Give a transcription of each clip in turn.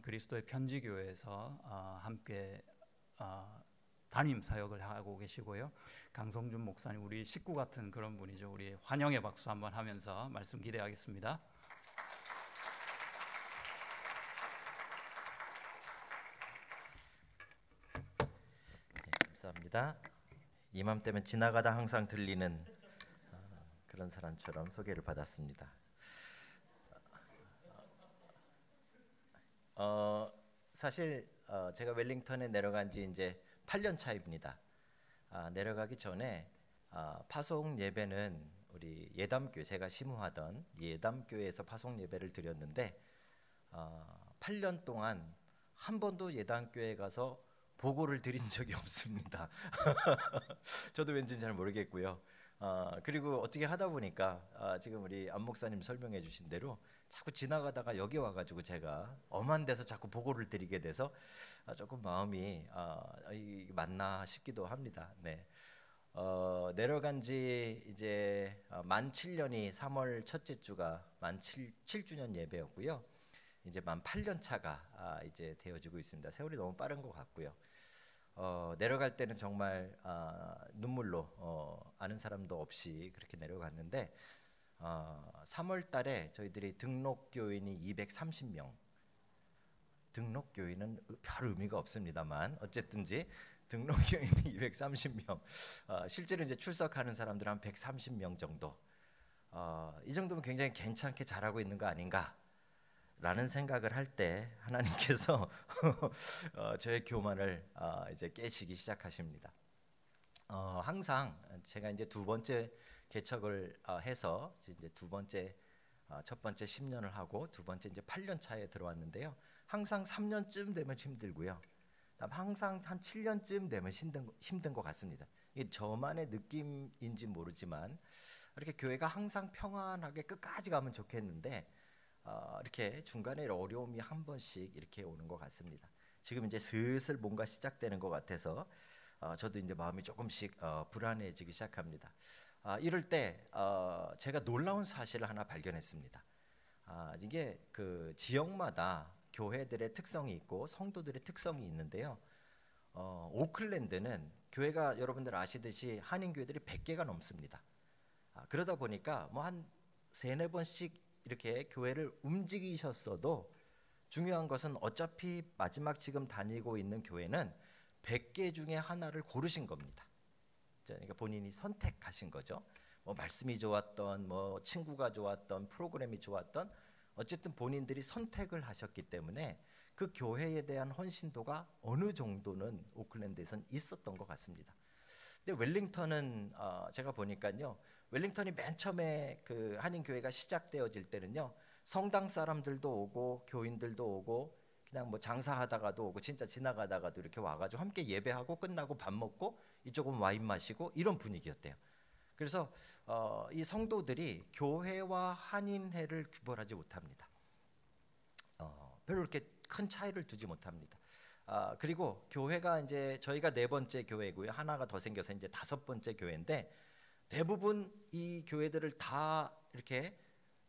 그리스도의 편지교회에서 함께 담임 사역을 하고 계시고요. 강성준 목사님, 우리 식구 같은 그런 분이죠. 우리 환영의 박수 한번 하면서 말씀 기대하겠습니다. 감사합니다. 이맘때면 지나가다 항상 들리는 그런 사람처럼 소개를 받았습니다. 사실 제가 웰링턴에 내려간 지 이제 8년 차입니다. 내려가기 전에 파송 예배는 우리 예담교회, 제가 심우하던 예담교회에서 파송 예배를 드렸는데 8년 동안 한 번도 예담교회에 가서 보고를 드린 적이 없습니다. 저도 왠지는 잘 모르겠고요. 그리고 어떻게 하다 보니까 지금 우리 안 목사님 설명해 주신 대로 자꾸 지나가다가 여기 와가지고 제가 엄한 데서 자꾸 보고를 드리게 돼서 조금 마음이 이게 맞나 싶기도 합니다. 네. 내려간 지 이제 만 7년이 3월 첫째 주가 만 7주년 예배였고요. 이제 만 8년 차가 이제 되어지고 있습니다. 세월이 너무 빠른 것 같고요. 내려갈 때는 정말 눈물로 아는 사람도 없이 그렇게 내려갔는데 3월 달에 저희들이 등록 교인이 230명. 등록 교인은 별 의미가 없습니다만 어쨌든지 등록 교인이 230명. 실제로 이제 출석하는 사람들 한 130명 정도. 이 정도면 굉장히 괜찮게 잘하고 있는 거 아닌가? 라는 생각을 할 때 하나님께서 저의 교만을 이제 깨시기 시작하십니다. 항상 제가 이제 두 번째 개척을 해서 이제 두 번째 첫 번째 10년을 하고 두 번째 이제 8년 차에 들어왔는데요. 항상 3년쯤 되면 힘들고요. 항상 한 7년쯤 되면 힘든 것 같습니다. 이게 저만의 느낌인지 모르지만 이렇게 교회가 항상 평안하게 끝까지 가면 좋겠는데 이렇게 중간에 어려움이 한 번씩 이렇게 오는 것 같습니다. 지금 이제 슬슬 뭔가 시작되는 것 같아서 저도 이제 마음이 조금씩 불안해지기 시작합니다. 이럴 때 제가 놀라운 사실을 하나 발견했습니다. 이게 그 지역마다 교회들의 특성이 있고 성도들의 특성이 있는데요. 오클랜드는 교회가 여러분들 아시듯이 한인 교회들이 100개가 넘습니다. 그러다 보니까 뭐 한 3-4번씩 이렇게 교회를 움직이셨어도 중요한 것은 어차피 마지막 지금 다니고 있는 교회는 100개 중에 하나를 고르신 겁니다. 그러니까 본인이 선택하신 거죠. 뭐 말씀이 좋았던, 뭐 친구가 좋았던, 프로그램이 좋았던, 어쨌든 본인들이 선택을 하셨기 때문에 그 교회에 대한 헌신도가 어느 정도는 오클랜드에선 있었던 것 같습니다. 근데 웰링턴은 제가 보니까요, 웰링턴이 맨 처음에 그 한인 교회가 시작되어질 때는요, 성당 사람들도 오고 교인들도 오고 그냥 뭐 장사하다가도 오고 진짜 지나가다가도 이렇게 와가지고 함께 예배하고 끝나고 밥 먹고 이쪽은 와인 마시고 이런 분위기였대요. 그래서 이 성도들이 교회와 한인회를 구별하지 못합니다. 별로 그렇게 큰 차이를 두지 못합니다. 그리고 교회가 이제 저희가 4번째 교회고요. 하나가 더 생겨서 이제 5번째 교회인데 대부분 이 교회들을 다 이렇게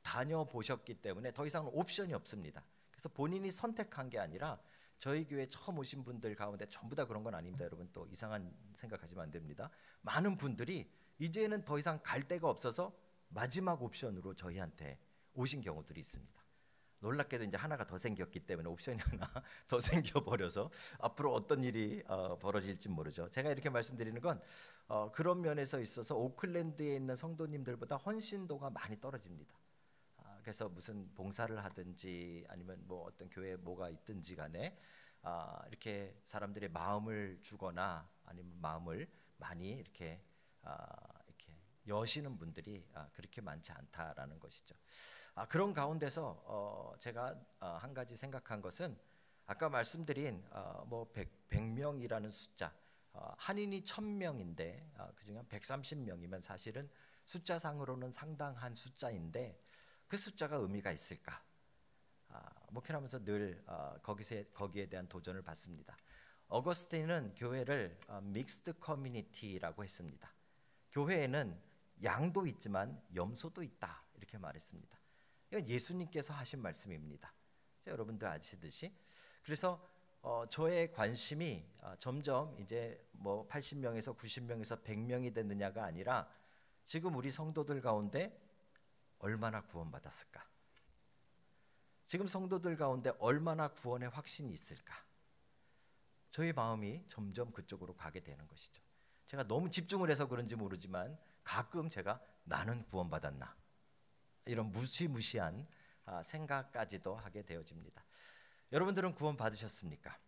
다녀보셨기 때문에 더 이상 옵션이 없습니다. 그래서 본인이 선택한 게 아니라 저희 교회 처음 오신 분들 가운데 전부 다 그런 건 아닙니다. 여러분 또 이상한 생각하시면 안 됩니다. 많은 분들이 이제는 더 이상 갈 데가 없어서 마지막 옵션으로 저희한테 오신 경우들이 있습니다. 놀랍게도 이제 하나가 더 생겼기 때문에 옵션이 하나 더 생겨버려서 앞으로 어떤 일이 벌어질지 모르죠. 제가 이렇게 말씀드리는 건 그런 면에서 있어서 오클랜드에 있는 성도님들보다 헌신도가 많이 떨어집니다. 그래서 무슨 봉사를 하든지 아니면 뭐 어떤 교회에 뭐가 있든지 간에 이렇게 사람들의 마음을 주거나 아니면 마음을 많이 이렇게 여시는 분들이 그렇게 많지 않다라는 것이죠. 그런 가운데서 제가 한 가지 생각한 것은 아까 말씀드린 뭐 100명이라는 숫자, 한인이 1000명인데 그중에 한 130명이면 사실은 숫자상으로는 상당한 숫자인데 그 숫자가 의미가 있을까? 목회하면서 늘 거기에 대한 도전을 받습니다. 어거스틴은 교회를 믹스드 커뮤니티라고 했습니다. 교회에는 양도 있지만 염소도 있다 이렇게 말했습니다. 이건 예수님께서 하신 말씀입니다. 여러분들 아시듯이. 그래서 저의 관심이 점점 이제 뭐 80명에서 90명에서 100명이 됐느냐가 아니라 지금 우리 성도들 가운데 얼마나 구원받았을까? 지금 성도들 가운데 얼마나 구원의 확신이 있을까? 저희 마음이 점점 그쪽으로 가게 되는 것이죠. 제가 너무 집중을 해서 그런지 모르지만 가끔 제가 나는 구원받았나? 이런 무시무시한 생각까지도 하게 되어집니다. 여러분들은 구원 받으셨습니까?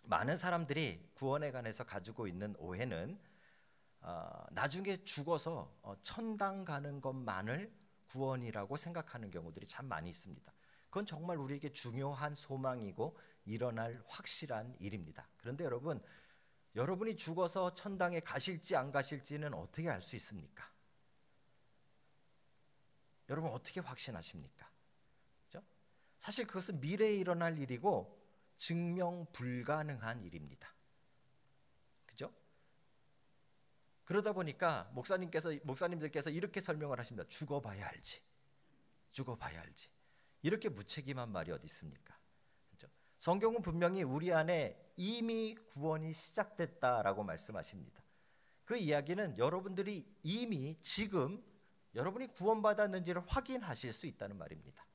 많은 사람들이 구원에 관해서 가지고 있는 오해는 나중에 죽어서 천당 가는 것만을 구원이라고 생각하는 경우들이 참 많이 있습니다. 그건 정말 우리에게 중요한 소망이고 일어날 확실한 일입니다. 그런데 여러분이 죽어서 천당에 가실지 안 가실지는 어떻게 알 수 있습니까? 여러분 어떻게 확신하십니까? 그렇죠? 사실 그것은 미래에 일어날 일이고 증명 불가능한 일입니다. 그죠? 그러다 보니까 목사님들께서 이렇게 설명을 하십니다. 죽어봐야 알지. 죽어봐야 알지. 이렇게 무책임한 말이 어디 있습니까? 그죠? 성경은 분명히 우리 안에 이미 구원이 시작됐다라고 말씀하십니다. 그 이야기는 여러분들이 이미 지금 여러분이 구원받았는지를 확인하실 수 있다는 말입니다.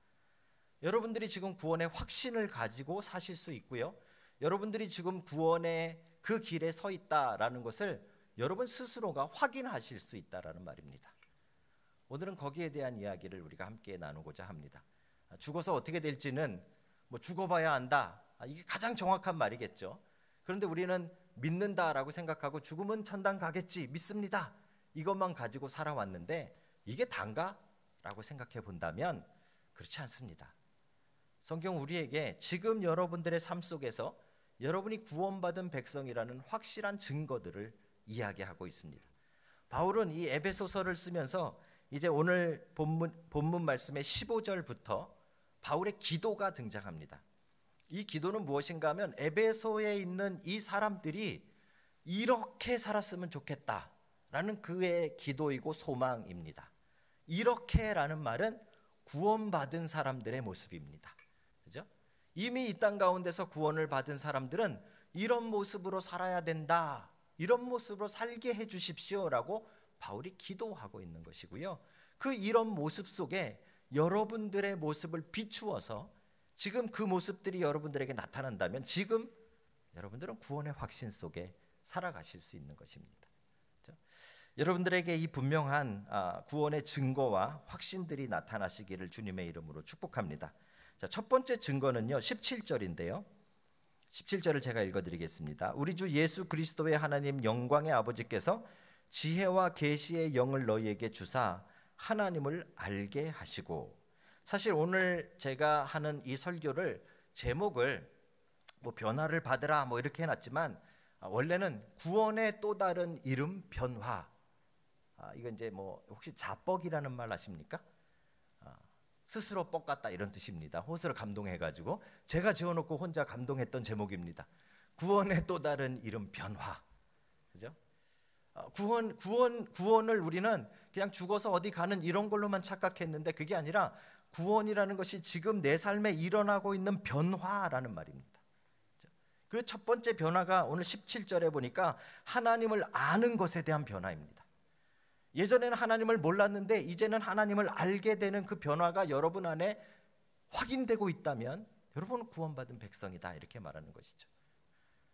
여러분들이 지금 구원의 확신을 가지고 사실 수 있고요. 여러분들이 지금 구원의 그 길에 서 있다라는 것을 여러분 스스로가 확인하실 수 있다라는 말입니다. 오늘은 거기에 대한 이야기를 우리가 함께 나누고자 합니다. 죽어서 어떻게 될지는 뭐 죽어봐야 안다. 이게 가장 정확한 말이겠죠. 그런데 우리는 믿는다라고 생각하고 죽으면 천당 가겠지, 믿습니다. 이것만 가지고 살아왔는데 이게 단가? 라고 생각해 본다면 그렇지 않습니다. 성경 우리에게 지금 여러분들의 삶 속에서 여러분이 구원받은 백성이라는 확실한 증거들을 이야기하고 있습니다. 바울은 이 에베소서를 쓰면서 이제 오늘 본문 말씀의 15절부터 바울의 기도가 등장합니다. 이 기도는 무엇인가 하면 에베소에 있는 이 사람들이 이렇게 살았으면 좋겠다라는 그의 기도이고 소망입니다. 이렇게라는 말은 구원받은 사람들의 모습입니다. 그죠? 이미 이 땅 가운데서 구원을 받은 사람들은 이런 모습으로 살아야 된다. 이런 모습으로 살게 해 주십시오라고 바울이 기도하고 있는 것이고요. 그 이런 모습 속에 여러분들의 모습을 비추어서 지금 그 모습들이 여러분들에게 나타난다면 지금 여러분들은 구원의 확신 속에 살아가실 수 있는 것입니다. 그렇죠? 여러분들에게 이 분명한 구원의 증거와 확신들이 나타나시기를 주님의 이름으로 축복합니다. 자, 첫 번째 증거는요 17절인데요 17절을 제가 읽어드리겠습니다. 우리 주 예수 그리스도의 하나님 영광의 아버지께서 지혜와 계시의 영을 너희에게 주사 하나님을 알게 하시고. 사실 오늘 제가 하는 이 설교를 제목을 뭐 변화를 받으라 뭐 이렇게 해놨지만 원래는 구원의 또 다른 이름 변화. 이거 이제 뭐 혹시 자뻑이라는 말 아십니까? 스스로 뻑 같다 이런 뜻입니다. 호스를 감동해가지고 제가 지어놓고 혼자 감동했던 제목입니다. 구원의 또 다른 이름 변화. 그죠? 구원을 우리는 그냥 죽어서 어디 가는 이런 걸로만 착각했는데 그게 아니라 구원이라는 것이 지금 내 삶에 일어나고 있는 변화라는 말입니다. 그 첫 번째 변화가 오늘 17절에 보니까 하나님을 아는 것에 대한 변화입니다. 예전에는 하나님을 몰랐는데 이제는 하나님을 알게 되는 그 변화가 여러분 안에 확인되고 있다면 여러분은 구원받은 백성이다 이렇게 말하는 것이죠.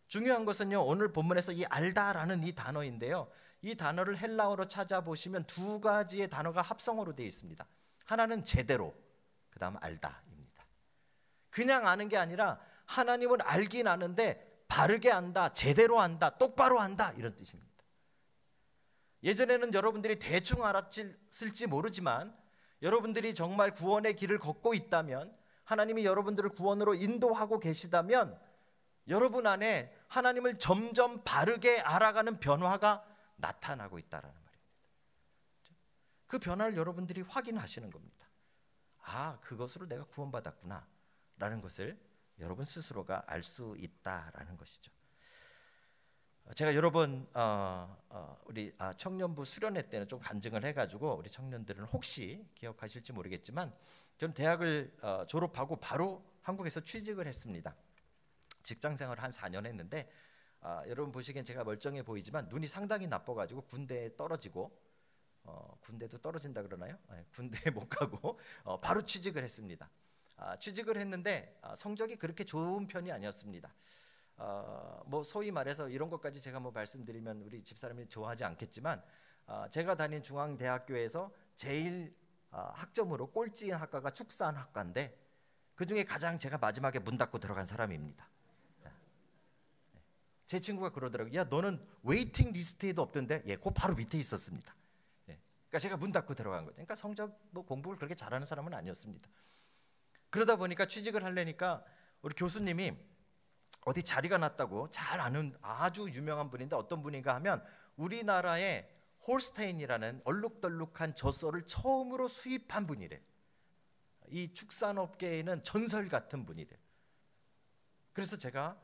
중요한 것은요 오늘 본문에서 이 알다라는 이 단어인데요. 이 단어를 헬라어로 찾아보시면 두 가지의 단어가 합성어로 되어 있습니다. 하나는 제대로, 그 다음 알다입니다. 그냥 아는 게 아니라 하나님을 알긴 아는데 바르게 안다, 제대로 안다, 똑바로 안다 이런 뜻입니다. 예전에는 여러분들이 대충 알았을지 모르지만 여러분들이 정말 구원의 길을 걷고 있다면 하나님이 여러분들을 구원으로 인도하고 계시다면 여러분 안에 하나님을 점점 바르게 알아가는 변화가 나타나고 있다라는 말입니다. 그 변화를 여러분들이 확인하시는 겁니다. 그것으로 내가 구원받았구나 라는 것을 여러분 스스로가 알 수 있다라는 것이죠. 제가 여러 번 우리 청년부 수련회 때는 좀 간증을 해가지고 우리 청년들은 혹시 기억하실지 모르겠지만 저는 대학을 졸업하고 바로 한국에서 취직을 했습니다. 직장 생활을 한 4년 했는데 여러분 보시기엔 제가 멀쩡해 보이지만 눈이 상당히 나빠가지고 군대에 떨어지고 군대도 떨어진다 그러나요? 군대에 못 가고 바로 취직을 했습니다. 취직을 했는데 성적이 그렇게 좋은 편이 아니었습니다. 뭐 소위 말해서 이런 것까지 제가 뭐 말씀드리면 우리 집사람이 좋아하지 않겠지만 제가 다닌 중앙대학교에서 제일 학점으로 꼴찌인 학과가 축산학과인데 그 중에 가장 제가 마지막에 문 닫고 들어간 사람입니다. 제 친구가 그러더라고요. 야, 너는 웨이팅 리스트에도 없던데? 예, 그 바로 밑에 있었습니다. 예, 그러니까 제가 문 닫고 들어간 거죠. 그러니까 성적 뭐 공부를 그렇게 잘하는 사람은 아니었습니다. 그러다 보니까 취직을 하려니까 우리 교수님이 어디 자리가 났다고 잘 아는 아주 유명한 분인데 어떤 분인가 하면 우리나라의 홀스테인이라는 얼룩덜룩한 젖소를 처음으로 수입한 분이래. 이 축산업계에는 전설 같은 분이래. 그래서 제가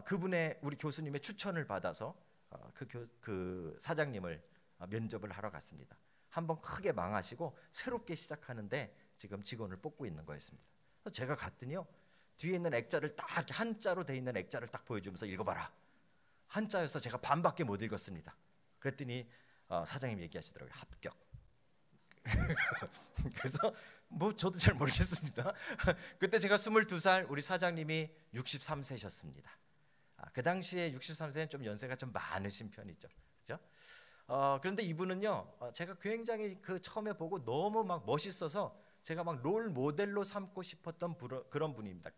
그분의 우리 교수님의 추천을 받아서 그 사장님을 면접을 하러 갔습니다. 한번 크게 망하시고 새롭게 시작하는데 지금 직원을 뽑고 있는 거였습니다. 제가 갔더니요, 뒤에 있는 액자를 딱 이렇게 한자로 돼 있는 액자를 딱 보여주면서 읽어봐라. 한자여서 제가 반밖에 못 읽었습니다. 그랬더니 사장님이 얘기하시더라고요. 합격. 그래서 뭐 저도 잘 모르겠습니다. 그때 제가 22살, 우리 사장님이 63세셨습니다. 그 당시에 63세는 좀 연세가 좀 많으신 편이죠. 그죠? 그런데 이분은요, 제가 굉장히 그 처음에 보고 너무 막 멋있어서 제가 막 롤 모델로 삼고 싶었던 그런 분입니다.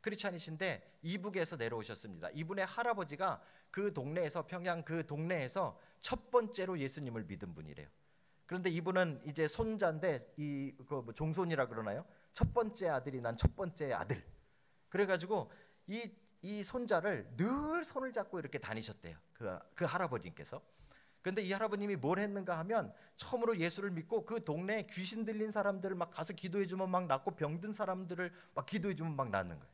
크리스찬이신데 이북에서 내려오셨습니다. 이분의 할아버지가 그 동네에서, 평양 그 동네에서 첫 번째로 예수님을 믿은 분이래요. 그런데 이분은 이제 손자인데 뭐 종손이라 그러나요? 첫 번째 아들이 난 첫 번째 아들. 그래가지고 이 손자를 늘 손을 잡고 이렇게 다니셨대요. 그 할아버지께서. 근데 이 할아버님이 뭘 했는가 하면 처음으로 예수를 믿고 그 동네에 귀신 들린 사람들을 막 가서 기도해주면 막 낫고 병든 사람들을 막 기도해주면 막 낫는 거예요.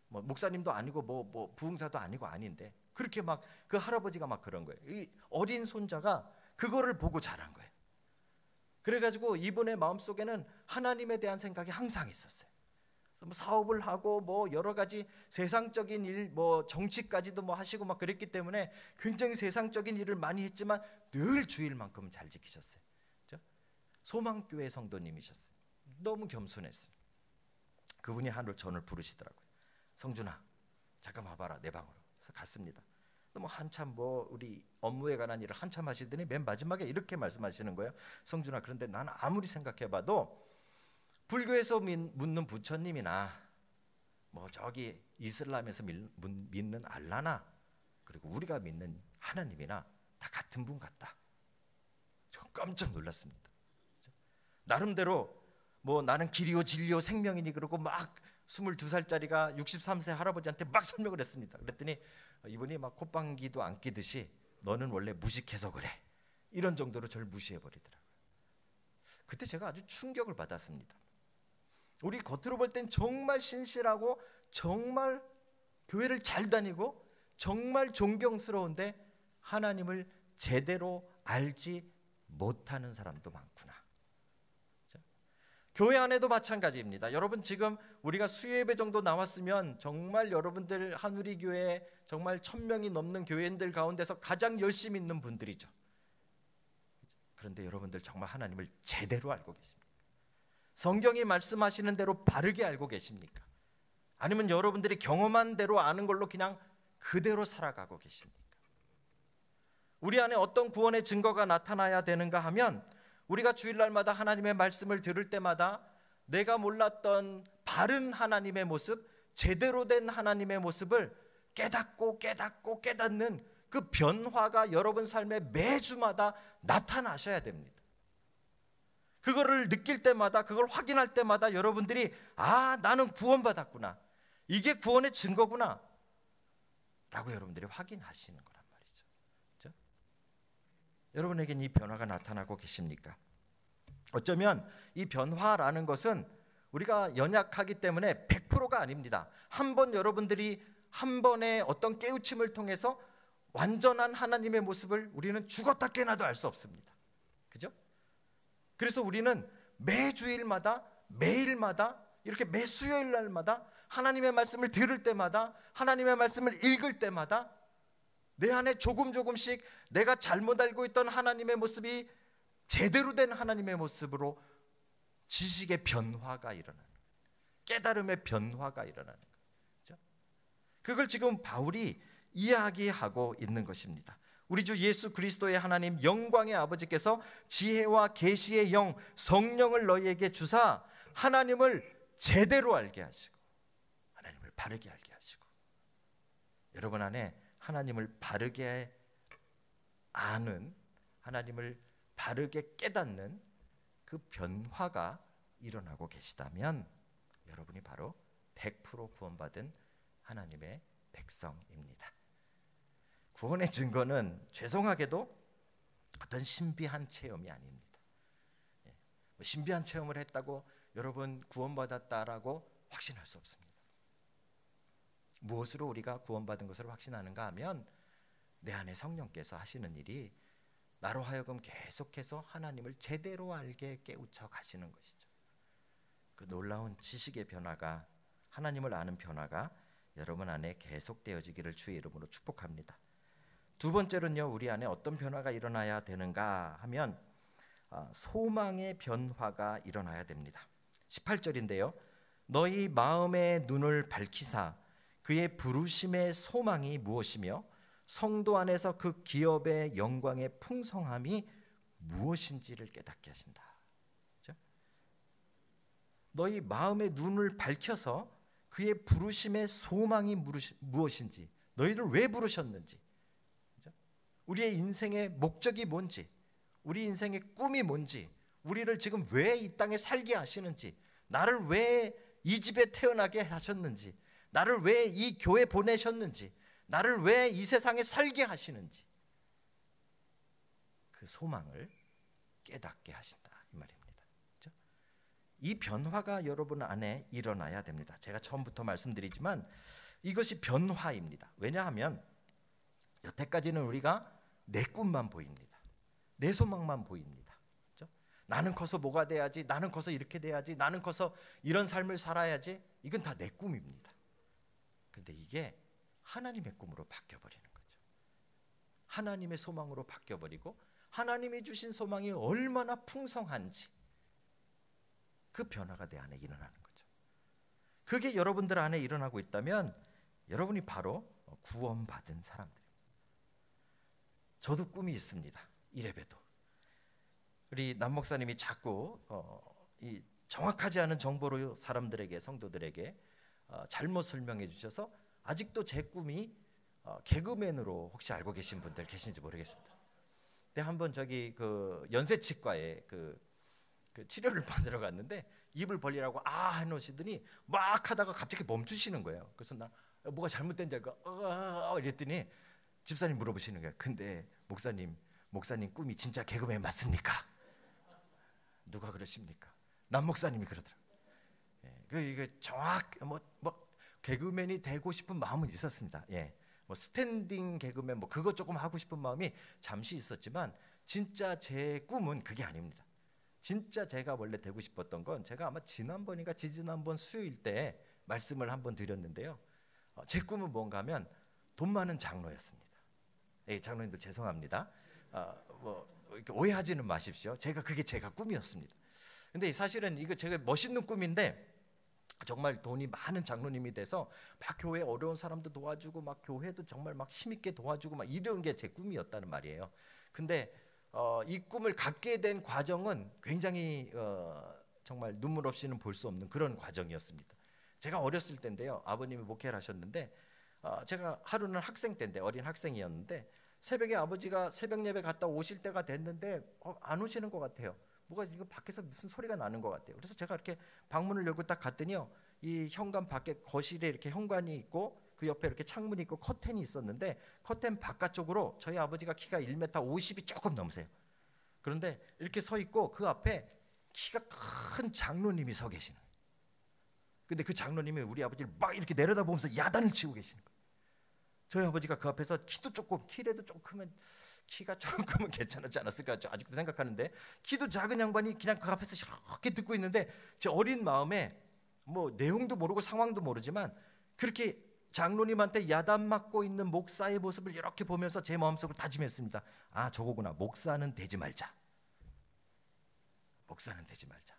뭐 목사님도 아니고 뭐 부흥사도 아니고 아닌데 그렇게 막 그 할아버지가 막 그런 거예요. 이 어린 손자가 그거를 보고 자란 거예요. 그래가지고 이분의 마음속에는 하나님에 대한 생각이 항상 있었어요. 뭐 사업을 하고 뭐 여러 가지 세상적인 일, 뭐 정치까지도 뭐 하시고 막 그랬기 때문에 굉장히 세상적인 일을 많이 했지만 늘 주일만큼은 잘 지키셨어요. 그렇죠? 소망교회 성도님이셨어요. 너무 겸손했어요. 그분이 하루 저를 부르시더라고요. 성준아, 잠깐 와봐라 내 방으로. 그래서 갔습니다. 뭐 한참 뭐 우리 업무에 관한 일을 한참 하시더니 맨 마지막에 이렇게 말씀하시는 거예요. 성준아, 그런데 난 아무리 생각해봐도 불교에서 믿는 부처님이나 뭐 저기 이슬람에서 믿는 알라나 그리고 우리가 믿는 하나님이나 다 같은 분 같다. 저 깜짝 놀랐습니다. 나름대로 뭐 나는 길이요 진리요 생명이니 그러고 막 22살짜리가 63세 할아버지한테 막 설명을 했습니다. 그랬더니 이분이 막 콧방귀도 안 끼듯이 너는 원래 무식해서 그래. 이런 정도로 저를 무시해버리더라고요. 그때 제가 아주 충격을 받았습니다. 우리 겉으로 볼 땐 정말 신실하고 정말 교회를 잘 다니고 정말 존경스러운데 하나님을 제대로 알지 못하는 사람도 많구나. 교회 안에도 마찬가지입니다. 여러분 지금 우리가 수요예배 정도 나왔으면 정말 여러분들 한우리교회 정말 1000명이 넘는 교회인들 가운데서 가장 열심히 있는 분들이죠. 그런데 여러분들 정말 하나님을 제대로 알고 계십니까? 성경이 말씀하시는 대로 바르게 알고 계십니까? 아니면 여러분들이 경험한 대로 아는 걸로 그냥 그대로 살아가고 계십니까? 우리 안에 어떤 구원의 증거가 나타나야 되는가 하면 우리가 주일날마다 하나님의 말씀을 들을 때마다 내가 몰랐던 바른 하나님의 모습, 제대로 된 하나님의 모습을 깨닫는 그 변화가 여러분 삶에 매주마다 나타나셔야 됩니다. 그거를 느낄 때마다, 그걸 확인할 때마다 여러분들이 나는 구원받았구나, 이게 구원의 증거구나 라고 여러분들이 확인하시는 거란 말이죠. 그렇죠? 여러분에겐 이 변화가 나타나고 계십니까? 어쩌면 이 변화라는 것은 우리가 연약하기 때문에 100%가 아닙니다. 한번 여러분들이 한 번의 어떤 깨우침을 통해서 완전한 하나님의 모습을 우리는 죽었다 깨나도 알 수 없습니다. 그죠? 그래서 우리는 매주일마다 매일마다 이렇게 매 수요일 날마다 하나님의 말씀을 들을 때마다, 하나님의 말씀을 읽을 때마다 내 안에 조금씩 내가 잘못 알고 있던 하나님의 모습이 제대로 된 하나님의 모습으로 지식의 변화가 일어나는 거예요. 깨달음의 변화가 일어나는 거죠. 그걸 지금 바울이 이야기하고 있는 것입니다. 우리 주 예수 그리스도의 하나님 영광의 아버지께서 지혜와 계시의 영 성령을 너희에게 주사 하나님을 제대로 알게 하시고 하나님을 바르게 알게 하시고, 여러분 안에 하나님을 바르게 아는, 하나님을 바르게 깨닫는 그 변화가 일어나고 계시다면 여러분이 바로 100% 구원받은 하나님의 백성입니다. 구원의 증거는 죄송하게도 어떤 신비한 체험이 아닙니다. 신비한 체험을 했다고 여러분 구원받았다라고 확신할 수 없습니다. 무엇으로 우리가 구원받은 것을 확신하는가 하면 내 안에 성령께서 하시는 일이 나로 하여금 계속해서 하나님을 제대로 알게 깨우쳐 가시는 것이죠. 그 놀라운 지식의 변화가, 하나님을 아는 변화가 여러분 안에 계속되어지기를 주의 이름으로 축복합니다. 두 번째로는요, 우리 안에 어떤 변화가 일어나야 되는가 하면 소망의 변화가 일어나야 됩니다. 18절인데요. 너희 마음의 눈을 밝히사 그의 부르심의 소망이 무엇이며 성도 안에서 그 기업의 영광의 풍성함이 무엇인지를 깨닫게 하신다. 그렇죠? 너희 마음의 눈을 밝혀서 그의 부르심의 소망이 무엇인지, 너희를 왜 부르셨는지, 그렇죠? 우리의 인생의 목적이 뭔지, 우리 인생의 꿈이 뭔지, 우리를 지금 왜 이 땅에 살게 하시는지, 나를 왜 이 집에 태어나게 하셨는지, 나를 왜 이 교회 보내셨는지, 나를 왜 이 세상에 살게 하시는지, 그 소망을 깨닫게 하신다 이 말입니다. 그렇죠? 이 변화가 여러분 안에 일어나야 됩니다. 제가 처음부터 말씀드리지만 이것이 변화입니다. 왜냐하면 여태까지는 우리가 내 꿈만 보입니다. 내 소망만 보입니다. 그렇죠? 나는 커서 뭐가 돼야지, 나는 커서 이렇게 돼야지, 나는 커서 이런 삶을 살아야지. 이건 다 내 꿈입니다. 그런데 이게 하나님의 꿈으로 바뀌어버리는 거죠. 하나님의 소망으로 바뀌어버리고 하나님이 주신 소망이 얼마나 풍성한지 그 변화가 내 안에 일어나는 거죠. 그게 여러분들 안에 일어나고 있다면 여러분이 바로 구원받은 사람들입니다. 저도 꿈이 있습니다. 이래봬도 우리 남 목사님이 자꾸 이 정확하지 않은 정보로 사람들에게, 성도들에게 잘못 설명해 주셔서 아직도 제 꿈이 개그맨으로 혹시 알고 계신 분들 계신지 모르겠습니다. 근데 한번 저기 그 연쇄치과에 그 치료를 받으러 갔는데 입을 벌리라고 해놓으시더니 막 하다가 갑자기 멈추시는 거예요. 그래서 나 뭐가 잘못된 줄 알고 이랬더니 집사님 물어보시는 거예요. 근데 목사님 꿈이 진짜 개그맨 맞습니까? 누가 그러십니까? 남 목사님이 그러더라고요. 이게 개그맨이 되고 싶은 마음은 있었습니다. 스탠딩 개그맨 그거 조금 하고 싶은 마음이 잠시 있었지만 진짜 제 꿈은 그게 아닙니다. 진짜 제가 원래 되고 싶었던 건 제가 아마 지난번인가 지지난번 수요일 때 말씀을 한번 드렸는데요. 제 꿈은 뭔가 하면 돈 많은 장로였습니다. 장로님들 죄송합니다. 이렇게 오해하지는 마십시오. 그게 제가 꿈이었습니다. 근데 사실은 이거 제가 멋있는 꿈인데 정말 돈이 많은 장로님이 돼서 막 교회 어려운 사람도 도와주고 막 교회도 정말 막 힘있게 도와주고 막 이런 게 제 꿈이었다는 말이에요. 근데 이 꿈을 갖게 된 과정은 굉장히 정말 눈물 없이는 볼 수 없는 그런 과정이었습니다. 제가 어렸을 때인데요. 아버님이 목회를 하셨는데 제가 하루는 학생 때인데, 어린 학생이었는데 새벽에 아버지가 새벽 예배 갔다 오실 때가 됐는데 안 오시는 것 같아요. 뭐가 이거 밖에서 무슨 소리가 나는 것 같아요. 그래서 제가 이렇게 방문을 열고 딱 갔더니요, 이 현관 밖에 거실에 이렇게 현관이 있고 그 옆에 이렇게 창문이 있고 커튼이 있었는데 커튼 바깥쪽으로 저희 아버지가 키가 1m 50이 조금 넘으세요. 그런데 이렇게 서 있고 그 앞에 키가 큰 장로님이 서 계시는 거예요. 근데 그 장로님이 우리 아버지를 막 이렇게 내려다보면서 야단을 치고 계시는 거예요. 저희 아버지가 그 앞에서 키라도 좀 크면, 키가 조금 크면 괜찮았지 않았을까 아직도 생각하는데, 키도 작은 양반이 그냥 그 앞에서 이렇게 듣고 있는데 제 어린 마음에 뭐 내용도 모르고 상황도 모르지만 그렇게 장로님한테 야단 맞고 있는 목사의 모습을 이렇게 보면서 제 마음속을 다짐했습니다. 아, 저거구나. 목사는 되지 말자. 목사는 되지 말자.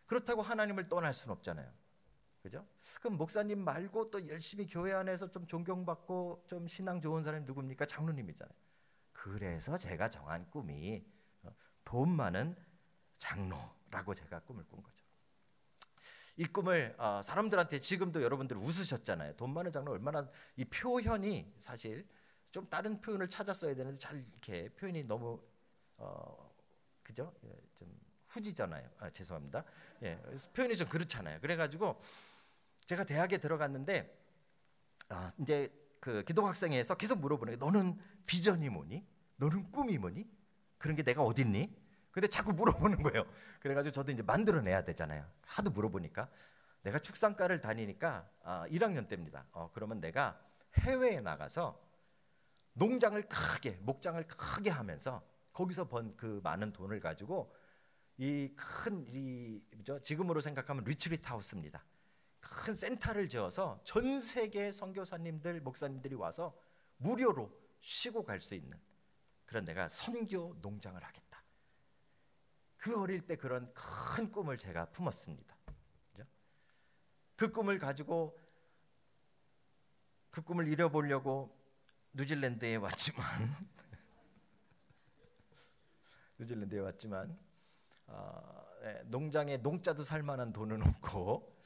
그렇다고 하나님을 떠날 수는 없잖아요. 그죠? 그럼 목사님 말고 또 열심히 교회 안에서 좀 존경받고 좀 신앙 좋은 사람이 누굽니까? 장로님이잖아요. 그래서 제가 정한 꿈이 돈 많은 장로라고 제가 꿈을 꾼 거죠. 이 꿈을 사람들한테 지금도 여러분들 웃으셨잖아요. 돈 많은 장로 얼마나, 이 표현이 사실 좀 다른 표현을 찾았어야 되는데 잘 이렇게 표현이 너무 그죠? 좀 후지잖아요. 죄송합니다. 예, 표현이 좀 그렇잖아요. 그래가지고 제가 대학에 들어갔는데 이제 그 기독학생회에서 계속 물어보는 게, 너는 비전이 뭐니? 너는 꿈이 뭐니? 그런 게 내가 어딨니? 근데 자꾸 물어보는 거예요. 그래가지고 저도 이제 만들어내야 되잖아요. 하도 물어보니까 내가 축산과를 다니니까 1학년 때입니다. 그러면 내가 해외에 나가서 농장을 크게, 목장을 크게 하면서 거기서 번 그 많은 돈을 가지고 이 큰 지금으로 생각하면 리트리트 하우스입니다. 큰 센터를 지어서 전 세계 선교사님들, 목사님들이 와서 무료로 쉬고 갈 수 있는 그런 내가 선교 농장을 하겠다. 그 어릴 때 그런 큰 꿈을 제가 품었습니다. 그죠? 그 꿈을 가지고 그 꿈을 이뤄보려고 뉴질랜드에 왔지만 농장에 농자도 살 만한 돈은 없고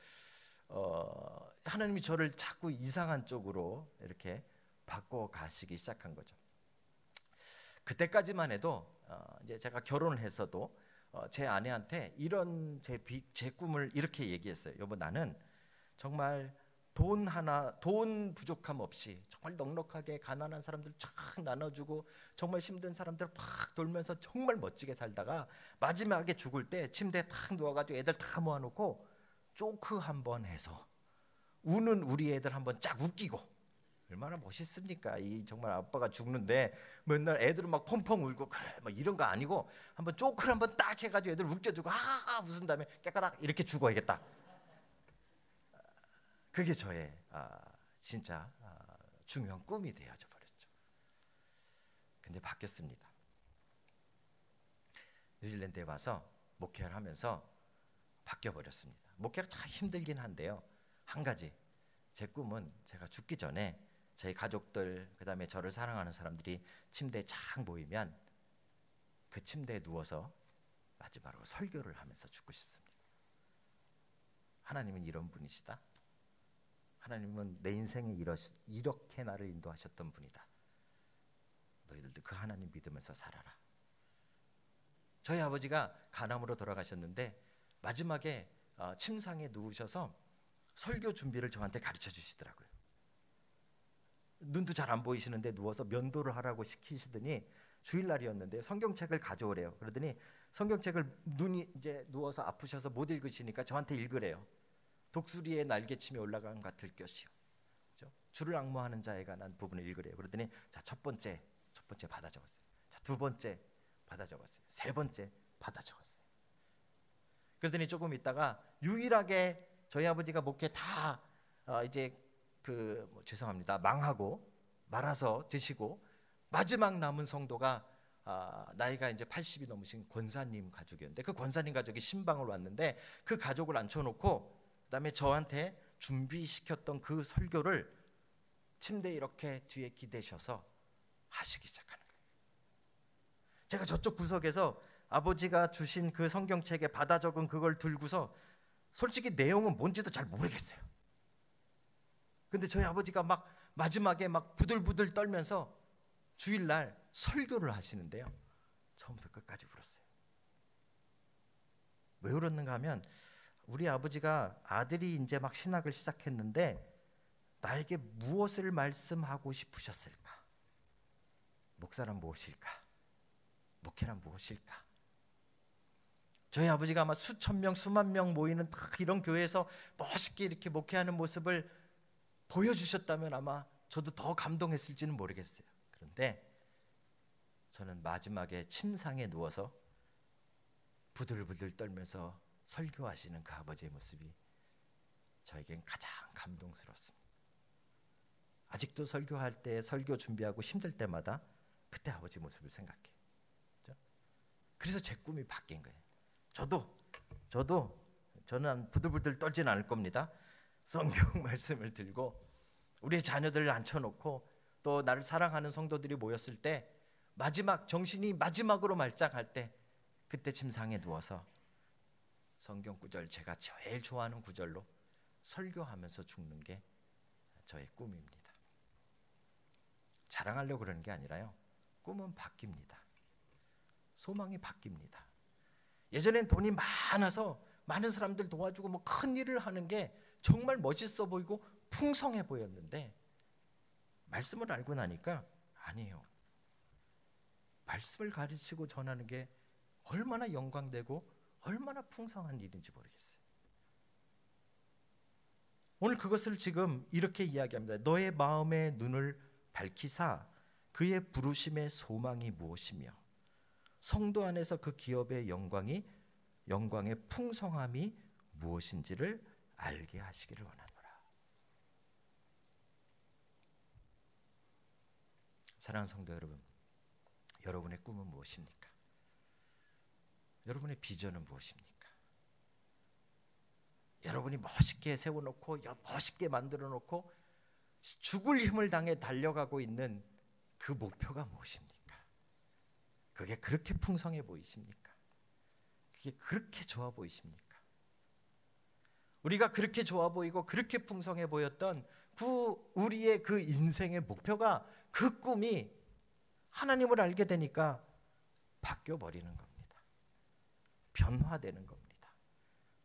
하나님이 저를 자꾸 이상한 쪽으로 이렇게 바꿔 가시기 시작한 거죠. 그때까지만 해도 이제 제가 결혼을 했어도 제 아내한테 이런 제 꿈을 이렇게 얘기했어요. 여보, 나는 정말 돈 부족함 없이 정말 넉넉하게 가난한 사람들 쫙 나눠주고 정말 힘든 사람들 팍 돌면서 정말 멋지게 살다가 마지막에 죽을 때 침대에 탁 누워가지고 애들 다 모아놓고 조크 한번 해서 우는 우리 애들 한번 쫙 웃기고, 얼마나 멋있습니까? 이 정말 아빠가 죽는데 맨날 애들은 막 펑펑 울고 그래 막 이런 거 아니고 한번 조크를 한번 딱 해가지고 애들 웃겨주고 하하 웃은 다음에 깨까닥 이렇게 죽어야겠다. 그게 저의 진짜 중요한 꿈이 되어져 버렸죠. 근데 바뀌었습니다. 뉴질랜드에 와서 목회를 하면서 바뀌어 버렸습니다. 목회가 참 힘들긴 한데요. 한 가지, 제 꿈은 제가 죽기 전에 저희 가족들, 그다음에 저를 사랑하는 사람들이 침대에 쫙 모이면 그 침대에 누워서 마지막으로 설교를 하면서 죽고 싶습니다. 하나님은 이런 분이시다. 하나님은 내 인생에 이렇게 나를 인도하셨던 분이다. 너희들도 그 하나님 믿으면서 살아라. 저희 아버지가 간암으로 돌아가셨는데 마지막에 침상에 누우셔서 설교 준비를 저한테 가르쳐 주시더라고요. 눈도 잘 안 보이시는데 누워서 면도를 하라고 시키시더니 주일날이었는데 성경책을 가져오래요. 그러더니 성경책을 눈이 이제 누워서 아프셔서 못 읽으시니까 저한테 읽으래요. 독수리의 날개침에 올라간 같을 것이요. 그렇죠? 주를 앙모하는 자에 관한 부분을 읽으래요. 그러더니 자, 첫 번째 받아 적었어요. 자, 두 번째 받아 적었어요. 세 번째 받아 적었어요. 그러더니 조금 있다가 유일하게 저희 아버지가 목회 다 이제 죄송합니다. 망하고 말아서 드시고 마지막 남은 성도가 나이가 이제 80이 넘으신 권사님 가족이었는데 그 권사님 가족이 신방을 왔는데 그 가족을 앉혀놓고 그다음에 저한테 준비시켰던 그 설교를 침대에 이렇게 뒤에 기대셔서 하시기 시작하는 거예요. 제가 저쪽 구석에서 아버지가 주신 그 성경책에 받아 적은 그걸 들고서 솔직히 내용은 뭔지도 잘 모르겠어요. 근데 저희 아버지가 막 마지막에 막 부들부들 떨면서 주일날 설교를 하시는데요. 처음부터 끝까지 울었어요. 왜 울었는가 하면 우리 아버지가 아들이 이제 막 신학을 시작했는데 나에게 무엇을 말씀하고 싶으셨을까? 목사란 무엇일까? 목회란 무엇일까? 저희 아버지가 아마 수천 명, 수만 명 모이는 이런 교회에서 멋있게 이렇게 목회하는 모습을 보여주셨다면 아마 저도 더 감동했을지는 모르겠어요. 그런데 저는 마지막에 침상에 누워서 부들부들 떨면서 설교하시는 그 아버지의 모습이 저에겐 가장 감동스럽습니다. 아직도 설교할 때, 설교 준비하고 힘들 때마다 그때 아버지 모습을 생각해요. 그래서 제 꿈이 바뀐 거예요. 저는 부들부들 떨지는 않을 겁니다. 성경 말씀을 들고 우리 자녀들을 앉혀놓고 또 나를 사랑하는 성도들이 모였을 때 정신이 마지막으로 말짱할 때 그때 침상에 누워서 성경 구절, 제가 제일 좋아하는 구절로 설교하면서 죽는 게 저의 꿈입니다. 자랑하려고 그러는 게 아니라요, 꿈은 바뀝니다. 소망이 바뀝니다. 예전엔 돈이 많아서 많은 사람들 도와주고 뭐 큰 일을 하는 게 정말 멋있어 보이고 풍성해 보였는데 말씀을 알고 나니까 아니에요. 말씀을 가르치고 전하는 게 얼마나 영광되고 얼마나 풍성한 일인지 모르겠어요. 오늘 그것을 지금 이렇게 이야기합니다. 너의 마음의 눈을 밝히사 그의 부르심의 소망이 무엇이며 성도 안에서 그 기업의 영광의 풍성함이 무엇인지를 알게 하시기를 원하노라. 사랑하는 성도 여러분, 여러분의 꿈은 무엇입니까? 여러분의 비전은 무엇입니까? 여러분이 멋있게 세워놓고 멋있게 만들어놓고 죽을 힘을 당해 달려가고 있는 그 목표가 무엇입니까? 그게 그렇게 풍성해 보이십니까? 그게 그렇게 좋아 보이십니까? 우리가 그렇게 좋아 보이고 그렇게 풍성해 보였던 우리의 그 인생의 목표가, 그 꿈이 하나님을 알게 되니까 바뀌어 버리는 겁니다. 변화되는 겁니다.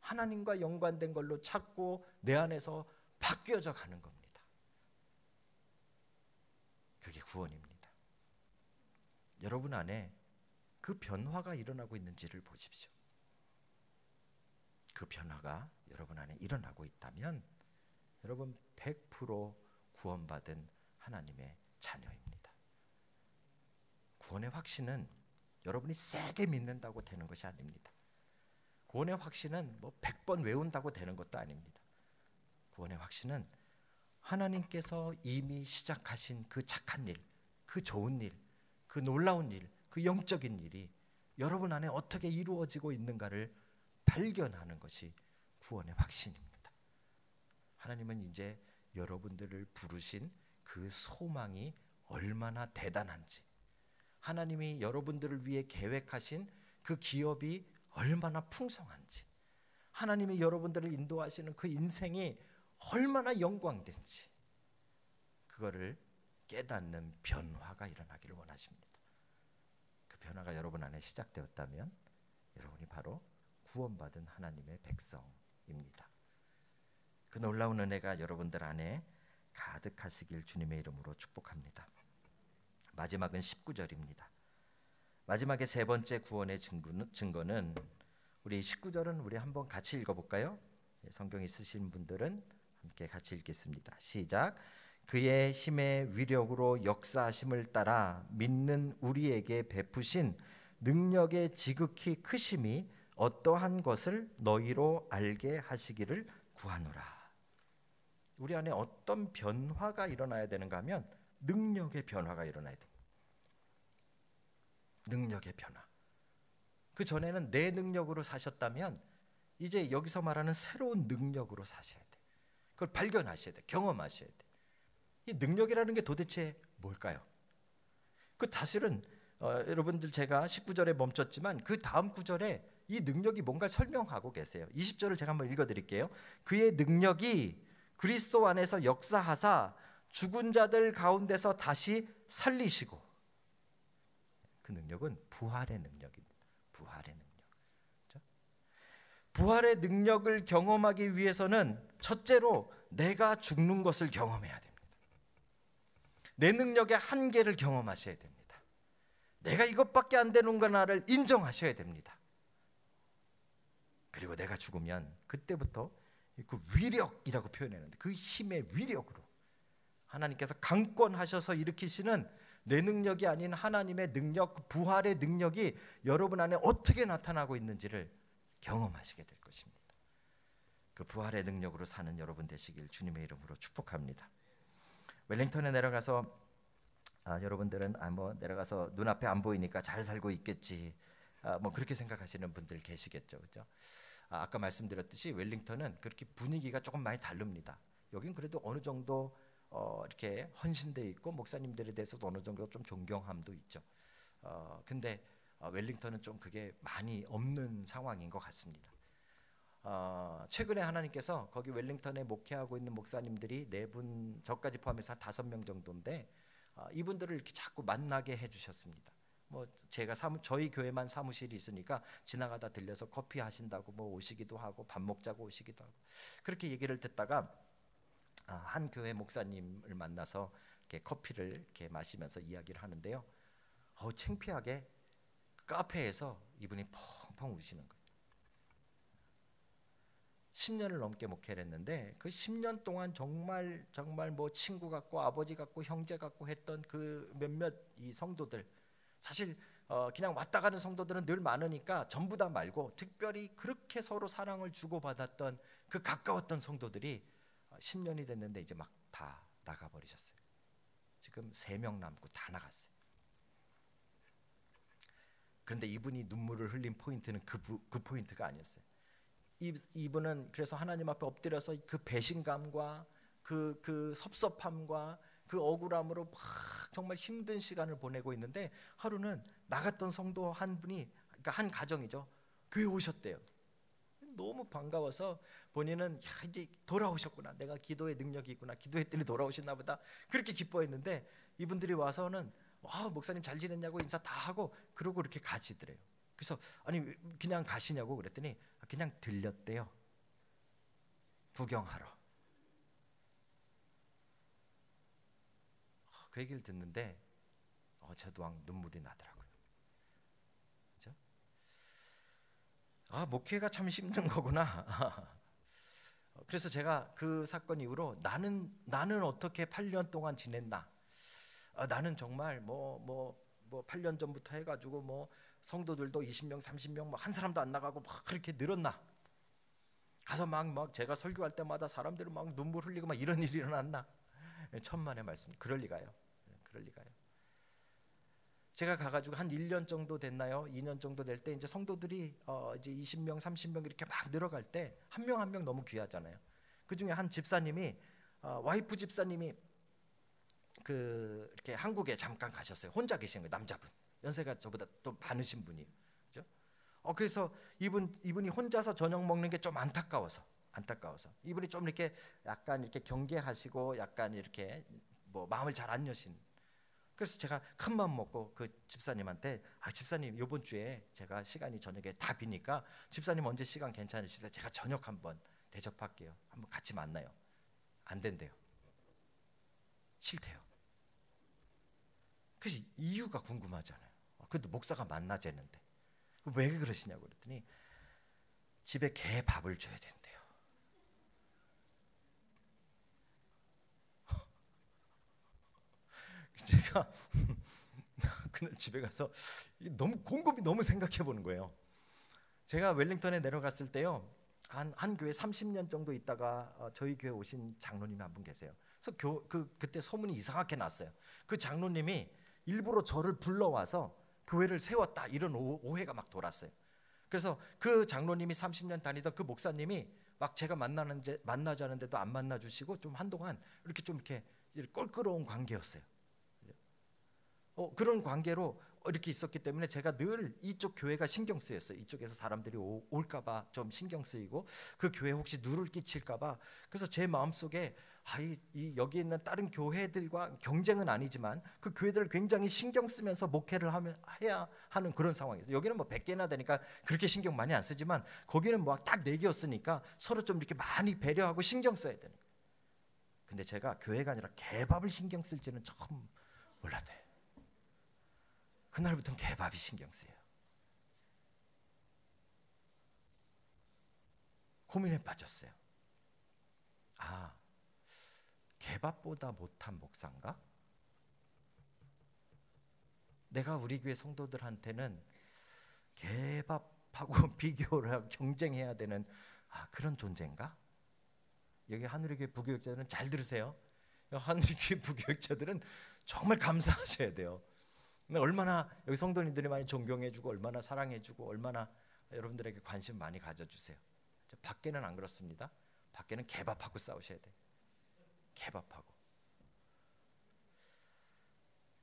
하나님과 연관된 걸로 찾고 내 안에서 바뀌어져 가는 겁니다. 그게 구원입니다. 여러분 안에 그 변화가 일어나고 있는지를 보십시오. 그 변화가 여러분 안에 일어나고 있다면 여러분 100% 구원받은 하나님의 자녀입니다. 구원의 확신은 여러분이 세게 믿는다고 되는 것이 아닙니다. 구원의 확신은 뭐 100번 외운다고 되는 것도 아닙니다. 구원의 확신은 하나님께서 이미 시작하신 그 착한 일, 그 좋은 일, 그 놀라운 일, 그 영적인 일이 여러분 안에 어떻게 이루어지고 있는가를 발견하는 것이 구원의 확신입니다. 하나님은 이제 여러분들을 부르신 그 소망이 얼마나 대단한지, 하나님이 여러분들을 위해 계획하신 그 기업이 얼마나 풍성한지, 하나님이 여러분들을 인도하시는 그 인생이 얼마나 영광된지, 그거를 깨닫는 변화가 일어나기를 원하십니다. 그 변화가 여러분 안에 시작되었다면 여러분이 바로 구원받은 하나님의 백성입니다. 그 놀라운 은혜가 여러분들 안에 가득하시길 주님의 이름으로 축복합니다. 마지막은 19절입니다. 마지막에 세 번째 구원의 증거는 우리 19절은 우리 한번 같이 읽어볼까요? 성경 있으신 분들은 함께 같이 읽겠습니다. 시작. 그의 힘의 위력으로 역사하심을 따라 믿는 우리에게 베푸신 능력의 지극히 크심이 어떠한 것을 너희로 알게 하시기를 구하노라. 우리 안에 어떤 변화가 일어나야 되는가 하면 능력의 변화가 일어나야 됩니다. 능력의 변화. 그 전에는 내 능력으로 사셨다면 이제 여기서 말하는 새로운 능력으로 사셔야 돼. 그걸 발견하셔야 돼. 경험하셔야 돼. 이 능력이라는 게 도대체 뭘까요? 그 사실은 여러분들 제가 19절에 멈췄지만 그 다음 구절에 이 능력이 뭔가 설명하고 계세요. 20절을 제가 한번 읽어드릴게요. 그의 능력이 그리스도 안에서 역사하사 죽은 자들 가운데서 다시 살리시고, 그 능력은 부활의 능력입니다. 부활의 능력. 그렇죠? 부활의 능력을 경험하기 위해서는 첫째로 내가 죽는 것을 경험해야 됩니다. 내 능력의 한계를 경험하셔야 됩니다. 내가 이것밖에 안 되는구나를 인정하셔야 됩니다. 그리고 내가 죽으면 그때부터 그 위력이라고 표현했는데 그 힘의 위력으로 하나님께서 강권하셔서 일으키시는 내 능력이 아닌 하나님의 능력, 부활의 능력이 여러분 안에 어떻게 나타나고 있는지를 경험하시게 될 것입니다. 그 부활의 능력으로 사는 여러분 되시길 주님의 이름으로 축복합니다. 웰링턴에 내려가서 여러분들은 뭐 내려가서 눈앞에 안 보이니까 잘 살고 있겠지, 뭐 그렇게 생각하시는 분들 계시겠죠, 그렇죠? 아까 말씀드렸듯이 웰링턴은 그렇게 분위기가 조금 많이 다릅니다. 여긴 그래도 어느 정도 이렇게 헌신돼 있고 목사님들에 대해서도 어느 정도 좀 존경함도 있죠. 근데 웰링턴은 좀 그게 많이 없는 상황인 것 같습니다. 최근에 하나님께서 거기 웰링턴에 목회하고 있는 목사님들이 4분, 저까지 포함해서 5명 정도인데 이분들을 이렇게 자꾸 만나게 해주셨습니다. 뭐 제가 저희 교회만 사무실이 있으니까 지나가다 들려서 커피 하신다고 뭐 오시기도 하고 밥 먹자고 오시기도 하고, 그렇게 얘기를 듣다가 한 교회 목사님을 만나서 이렇게 커피를 이렇게 마시면서 이야기를 하는데요. 창피하게 카페에서 이분이 펑펑 우시는 거예요. 10년을 넘게 목회를 했는데 그 10년 동안 정말 뭐 친구 같고 아버지 같고 형제 같고 했던 그 몇몇 이 성도들, 사실 그냥 왔다 가는 성도들은 늘 많으니까 전부 다 말고 특별히 그렇게 서로 사랑을 주고받았던 그 가까웠던 성도들이 10년이 됐는데 이제 막 다 나가버리셨어요. 지금 3명 남고 다 나갔어요. 그런데 이분이 눈물을 흘린 포인트는 그 포인트가 아니었어요. 이분은 그래서 하나님 앞에 엎드려서 그 배신감과 그 섭섭함과 그 억울함으로 막 정말 힘든 시간을 보내고 있는데, 하루는 나갔던 성도 한 분이, 그러니까 한 가정이죠, 교회 오셨대요. 너무 반가워서 본인은 이제 돌아오셨구나, 내가 기도의 능력이 있구나, 기도했더니 돌아오셨나 보다, 그렇게 기뻐했는데 이분들이 와서는 목사님 잘 지냈냐고 인사 다 하고 그러고 이렇게 가시더래요. 그래서 아니 그냥 가시냐고 그랬더니 그냥 들렸대요. 구경하러. 그 얘기를 듣는데 저도 막 눈물이 나더라고요. 그렇죠? 목회가 참 힘든 거구나. 그래서 제가 그 사건 이후로 나는 어떻게 8년 동안 지냈나? 나는 정말 뭐 8년 전부터 해가지고 뭐 성도들도 20명, 30명 한 사람도 안 나가고 막 그렇게 늘었나? 가서 막 제가 설교할 때마다 사람들이 막 눈물 흘리고 막 이런 일이 일어났나? 천만의 말씀. 그럴 리가요. 제가 가가지고 한 1년 정도 됐나요? 2년 정도 될 때 이제 성도들이 이제 20명, 30명 이렇게 막 늘어갈 때 한 명 한 명 너무 귀하잖아요. 그 중에 한 집사님이 와이프 집사님이 이렇게 한국에 잠깐 가셨어요. 혼자 계신 거예요. 남자분. 연세가 저보다 또 많으신 분이에요. 그죠? 그래서 이분이 혼자서 저녁 먹는 게 좀 안타까워서 이분이 좀 이렇게 약간 이렇게 경계하시고 약간 이렇게 뭐 마음을 잘 안 여신. 그래서 제가 큰 마음 먹고 그 집사님한테 집사님 이번 주에 제가 시간이 저녁에 다 비니까 집사님 언제 시간 괜찮으시대? 제가 저녁 한번 대접할게요. 한번 같이 만나요. 안 된대요. 싫대요. 그래서 이유가 궁금하잖아요. 근데 목사가 만나자는데 왜 그러시냐고 그랬더니 집에 개 밥을 줘야 된대요. 제가 그날 집에 가서 너무 곰곰이 너무 생각해 보는 거예요. 제가 웰링턴에 내려갔을 때요, 한 교회 30년 정도 있다가 저희 교회 오신 장로님이 한 분 계세요. 그래서 그때 소문이 이상하게 났어요. 그 장로님이 일부러 저를 불러와서 교회를 세웠다, 이런 오해가 막 돌았어요. 그래서 그 장로님이 30년 다니던 그 목사님이 막 제가 만나자는데도 안 만나주시고 좀 한동안 이렇게 좀 이렇게 껄끄러운 관계였어요. 그런 관계로 이렇게 있었기 때문에 제가 늘 이쪽 교회가 신경 쓰였어요. 이쪽에서 사람들이 올까봐 좀 신경 쓰이고 그 교회 혹시 누를 끼칠까봐. 그래서 제 마음속에 여기 있는 다른 교회들과 경쟁은 아니지만 그 교회들을 굉장히 신경 쓰면서 목회를 해야 하는 그런 상황이었어요. 여기는 뭐 100개나 되니까 그렇게 신경 많이 안 쓰지만 거기는 뭐 딱 4개였으니까 서로 좀 이렇게 많이 배려하고 신경 써야 되는 거예요. 근데 제가 교회가 아니라 개밥을 신경 쓸지는 처음 몰랐대요. 그날부터는 개밥이 신경 쓰여요. 고민에 빠졌어요. 개밥보다 못한 목사인가? 내가 우리 교회 성도들한테는 개밥하고 비교를 하고 경쟁해야 되는 그런 존재인가? 여기 하늘의교회 부교육자들은 잘 들으세요. 하늘의교회 부교육자들은 정말 감사하셔야 돼요. 얼마나 여기 성도님들이 많이 존경해주고 얼마나 사랑해주고 얼마나 여러분들에게 관심 많이 가져주세요. 밖에는 안 그렇습니다. 밖에는 개밥하고 싸우셔야 돼요. 개밥하고.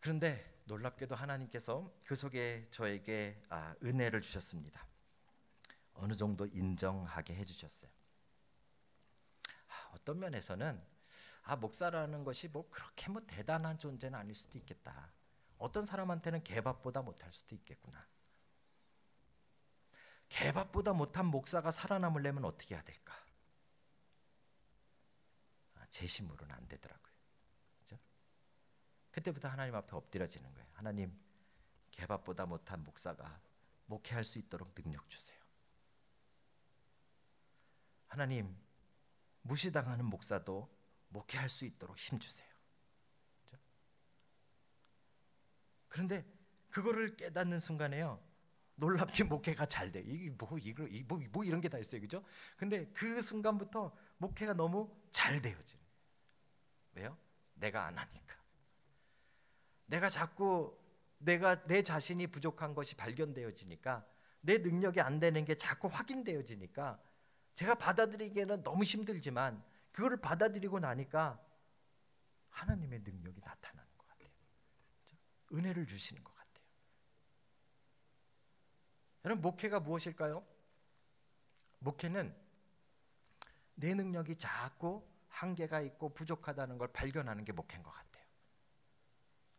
그런데 놀랍게도 하나님께서 그 속에 저에게 은혜를 주셨습니다. 어느 정도 인정하게 해주셨어요. 어떤 면에서는 목사라는 것이 그렇게 대단한 존재는 아닐 수도 있겠다. 어떤 사람한테는 개밥보다 못할 수도 있겠구나. 개밥보다 못한 목사가 살아남으려면 어떻게 해야 될까? 제 힘으로는 안 되더라고요. 그렇죠? 그때부터 하나님 앞에 엎드려지는 거예요. 하나님, 개밥보다 못한 목사가 목회할 수 있도록 능력 주세요. 하나님, 무시당하는 목사도 목회할 수 있도록 힘 주세요. 그렇죠? 그런데 그거를 깨닫는 순간에요, 놀랍게 목회가 잘 돼요. 뭐 이런 게 다 있어요, 그죠? 근데 그 순간부터 목회가 너무 잘 되어지는. 왜요? 내가 안 하니까. 내가 자꾸 내 자신이 부족한 것이 발견되어지니까, 내 능력이 안 되는 게 자꾸 확인되어지니까, 제가 받아들이기에는 너무 힘들지만 그거를 받아들이고 나니까 하나님의 능력이 나타나는 것 같아요. 그렇죠? 은혜를 주시는 것 같아요. 여러분, 목회가 무엇일까요? 목회는 내 능력이 자꾸 한계가 있고 부족하다는 걸 발견하는 게 목회인 것 같아요.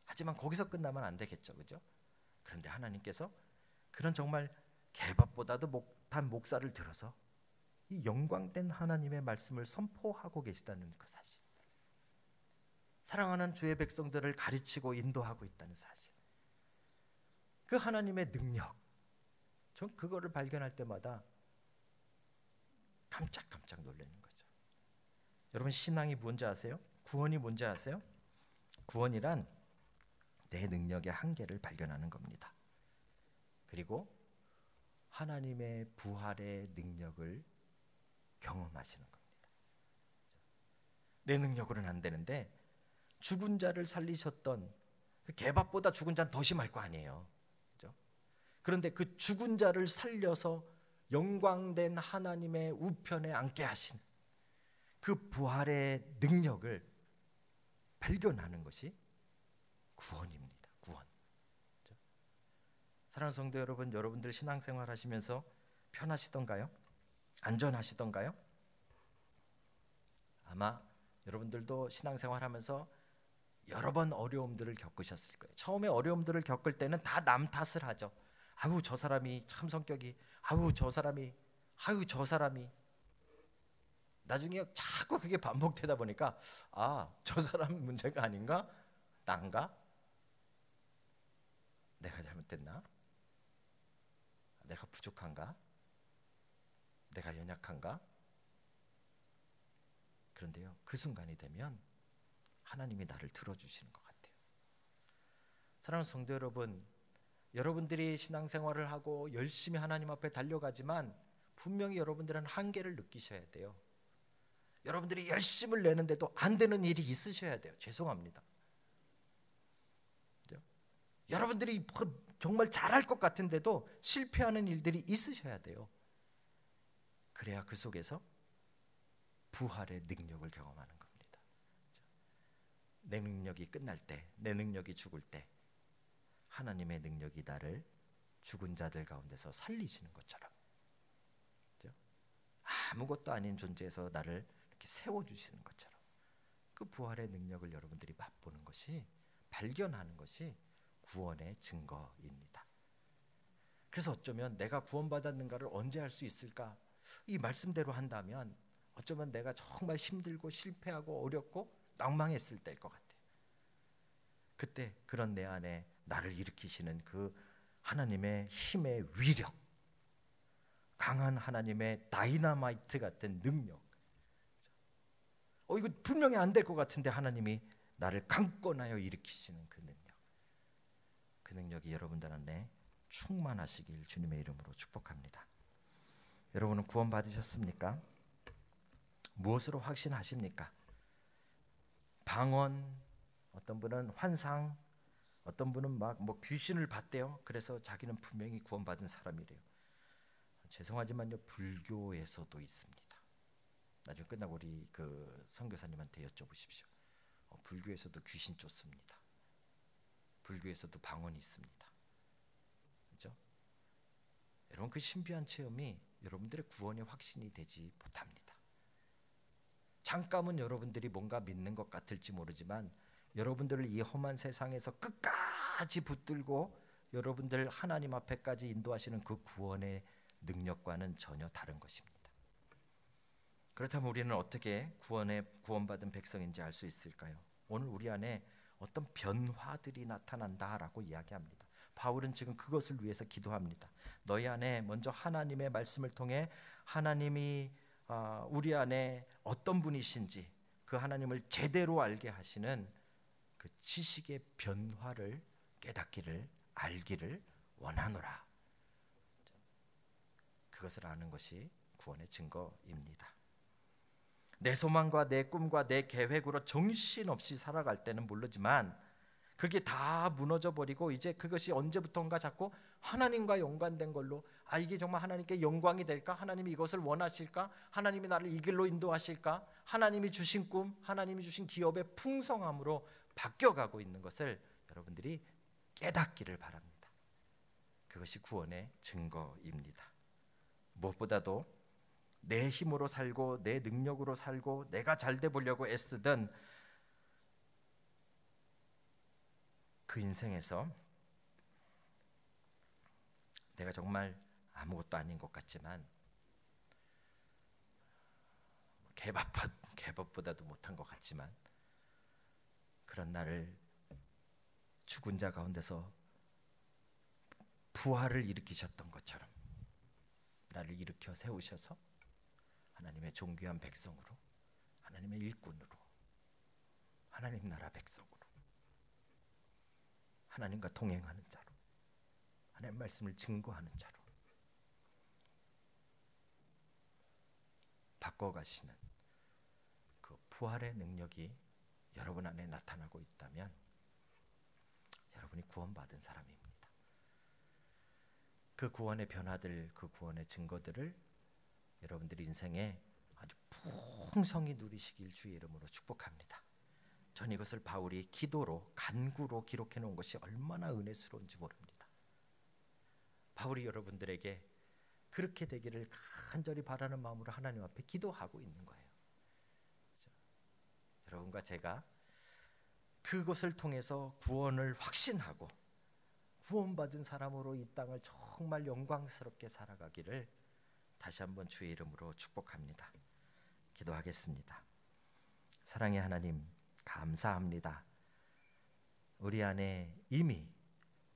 하지만 거기서 끝나면 안 되겠죠, 그죠? 그런데 하나님께서 그런 정말 개밥보다도 못한 목사를 들어서 이 영광된 하나님의 말씀을 선포하고 계시다는 그 사실, 사랑하는 주의 백성들을 가르치고 인도하고 있다는 사실, 그 하나님의 능력, 전 그거를 발견할 때마다 깜짝깜짝 놀라는 거죠. 여러분, 신앙이 뭔지 아세요? 구원이 뭔지 아세요? 구원이란 내 능력의 한계를 발견하는 겁니다. 그리고 하나님의 부활의 능력을 경험하시는 겁니다. 내 능력으로는 안 되는데 죽은 자를 살리셨던 그 개밥보다 죽은 자는 더 심할 거 아니에요. 그렇죠? 그런데 그 죽은 자를 살려서 영광된 하나님의 우편에 앉게 하신 그 부활의 능력을 발견하는 것이 구원입니다. 구원. 그렇죠? 사랑하는 성도 여러분, 여러분들 신앙생활 하시면서 편하시던가요? 안전하시던가요? 아마 여러분들도 신앙생활하면서 여러 번 어려움들을 겪으셨을 거예요. 처음에 어려움들을 겪을 때는 다 남 탓을 하죠. 아유, 저 사람이 참 성격이, 아유, 저 사람이. 나중에 자꾸 그게 반복되다 보니까 저 사람 문제가 아닌가? 난가? 내가 잘못됐나? 내가 부족한가? 내가 연약한가? 그런데요, 그 순간이 되면 하나님이 나를 들어주시는 것 같아요. 사랑하는 성도 여러분, 여러분들이 신앙생활을 하고 열심히 하나님 앞에 달려가지만 분명히 여러분들은 한계를 느끼셔야 돼요. 여러분들이 열심을 내는데도 안 되는 일이 있으셔야 돼요. 죄송합니다. 그렇죠? 여러분들이 정말 잘할 것 같은데도 실패하는 일들이 있으셔야 돼요. 그래야 그 속에서 부활의 능력을 경험하는 겁니다. 내 능력이 끝날 때, 내 능력이 죽을 때 하나님의 능력이 나를 죽은 자들 가운데서 살리시는 것처럼, 그렇죠? 아무것도 아닌 존재에서 나를 이렇게 세워주시는 것처럼 그 부활의 능력을 여러분들이 맛보는 것이, 발견하는 것이 구원의 증거입니다. 그래서 어쩌면 내가 구원받았는가를 언제 알 수 있을까? 이 말씀대로 한다면 어쩌면 내가 정말 힘들고 실패하고 어렵고 낭망했을 때일 것 같아요. 그때 그런 내 안에 나를 일으키시는 그 하나님의 힘의 위력, 강한 하나님의 다이너마이트 같은 능력, 이거 분명히 안 될 것 같은데 하나님이 나를 강권하여 일으키시는 그 능력이 여러분들 안에 충만하시길 주님의 이름으로 축복합니다. 여러분은 구원 받으셨습니까? 무엇으로 확신하십니까? 방언, 어떤 분은 환상, 어떤 분은 막 뭐 귀신을 봤대요. 그래서 자기는 분명히 구원받은 사람이래요. 죄송하지만요, 불교에서도 있습니다. 나중에 끝나고 우리 그 선교사님한테 여쭤보십시오. 불교에서도 귀신 쫓습니다. 불교에서도 방언이 있습니다. 그렇죠? 여러분, 그 신비한 체험이 여러분들의 구원의 확신이 되지 못합니다. 잠깐은 여러분들이 뭔가 믿는 것 같을지 모르지만 여러분들을 이 험한 세상에서 끝까지 붙들고 여러분들 하나님 앞에까지 인도하시는 그 구원의 능력과는 전혀 다른 것입니다. 그렇다면 우리는 어떻게 구원받은 백성인지 알 수 있을까요? 오늘 우리 안에 어떤 변화들이 나타난다라고 이야기합니다. 바울은 지금 그것을 위해서 기도합니다. 너희 안에 먼저 하나님의 말씀을 통해 하나님이 우리 안에 어떤 분이신지 그 하나님을 제대로 알게 하시는 그 지식의 변화를 깨닫기를 알기를 원하노라. 그것을 아는 것이 구원의 증거입니다. 내 소망과 내 꿈과 내 계획으로 정신없이 살아갈 때는 모르지만 그게 다 무너져 버리고 이제 그것이 언제부턴가 자꾸 하나님과 연관된 걸로 이게 정말 하나님께 영광이 될까? 하나님이 이것을 원하실까? 하나님이 나를 이 길로 인도하실까? 하나님이 주신 꿈, 하나님이 주신 기업의 풍성함으로 바뀌어가고 있는 것을 여러분들이 깨닫기를 바랍니다. 그것이 구원의 증거입니다. 무엇보다도 내 힘으로 살고 내 능력으로 살고 내가 잘돼 보려고 애쓰던 그 인생에서 내가 정말 아무것도 아닌 것 같지만 개밥보다도 못한 것 같지만 그런 나를 죽은 자 가운데서 부활을 일으키셨던 것처럼 나를 일으켜 세우셔서 하나님의 존귀한 백성으로, 하나님의 일꾼으로, 하나님 나라 백성으로, 하나님과 동행하는 자로, 하나님 말씀을 증거하는 자로 바꿔가시는 그 부활의 능력이 여러분 안에 나타나고 있다면 여러분이 구원받은 사람입니다. 그 구원의 변화들, 그 구원의 증거들을 여러분들 인생에 아주 풍성히 누리시길 주의 이름으로 축복합니다. 전 이것을 바울이 기도로 간구로 기록해 놓은 것이 얼마나 은혜스러운지 모릅니다. 바울이 여러분들에게 그렇게 되기를 간절히 바라는 마음으로 하나님 앞에 기도하고 있는 거예요. 그렇죠? 여러분과 제가 그것을 통해서 구원을 확신하고 구원받은 사람으로 이 땅을 정말 영광스럽게 살아가기를 다시 한번 주의 이름으로 축복합니다. 기도하겠습니다. 사랑의 하나님, 감사합니다. 우리 안에 이미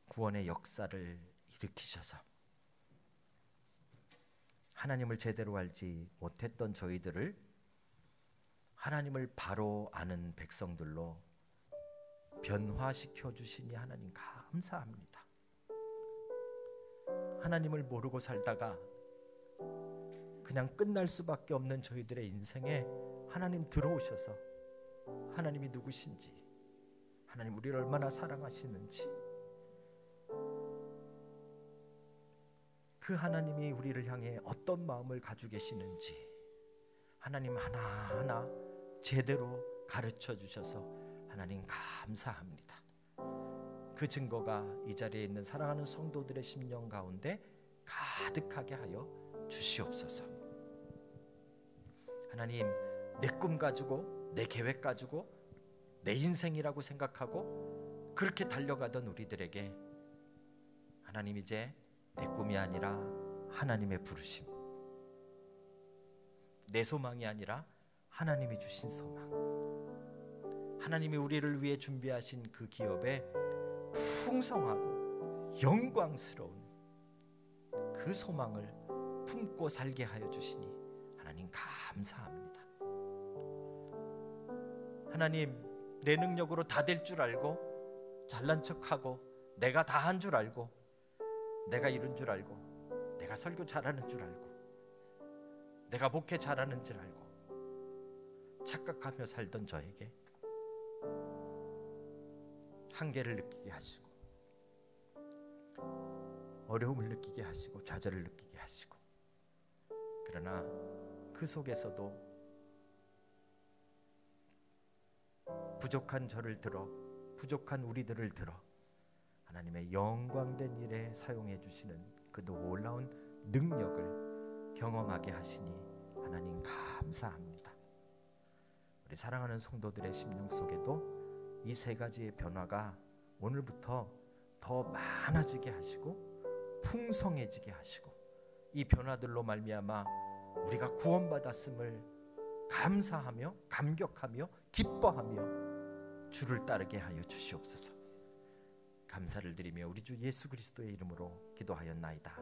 구원의 역사를 일으키셔서 하나님을 제대로 알지 못했던 저희들을 하나님을 바로 아는 백성들로 변화시켜 주시니 하나님 감사합니다. 하나님을 모르고 살다가 그냥 끝날 수밖에 없는 저희들의 인생에 하나님 들어오셔서 하나님이 누구신지, 하나님 우리를 얼마나 사랑하시는지, 그 하나님이 우리를 향해 어떤 마음을 가지고 계시는지 하나님 하나하나 제대로 가르쳐 주셔서 하나님 감사합니다. 그 증거가 이 자리에 있는 사랑하는 성도들의 심령 가운데 가득하게 하여 주시옵소서. 하나님, 내 꿈 가지고 내 계획 가지고 내 인생이라고 생각하고 그렇게 달려가던 우리들에게 하나님 이제 내 꿈이 아니라 하나님의 부르심, 내 소망이 아니라 하나님이 주신 소망, 하나님이 우리를 위해 준비하신 그 기업에 풍성하고 영광스러운 그 소망을 품고 살게 하여 주시니 하나님 감사합니다. 하나님, 내 능력으로 다 될 줄 알고 잘난 척하고 내가 다 한 줄 알고 내가 이룬 줄 알고 내가 설교 잘하는 줄 알고 내가 목회 잘하는 줄 알고 착각하며 살던 저에게 한계를 느끼게 하시고 어려움을 느끼게 하시고 좌절을 느끼게 하시고, 그러나 그 속에서도 부족한 저를 들어, 부족한 우리들을 들어 하나님의 영광된 일에 사용해 주시는 그 놀라운 능력을 경험하게 하시니 하나님 감사합니다. 우리 사랑하는 성도들의 심령 속에도 이 세 가지의 변화가 오늘부터 더 많아지게 하시고 풍성해지게 하시고, 이 변화들로 말미암아 우리가 구원받았음을 감사하며 감격하며 기뻐하며 주를 따르게 하여 주시옵소서. 감사를 드리며 우리 주 예수 그리스도의 이름으로 기도하였나이다.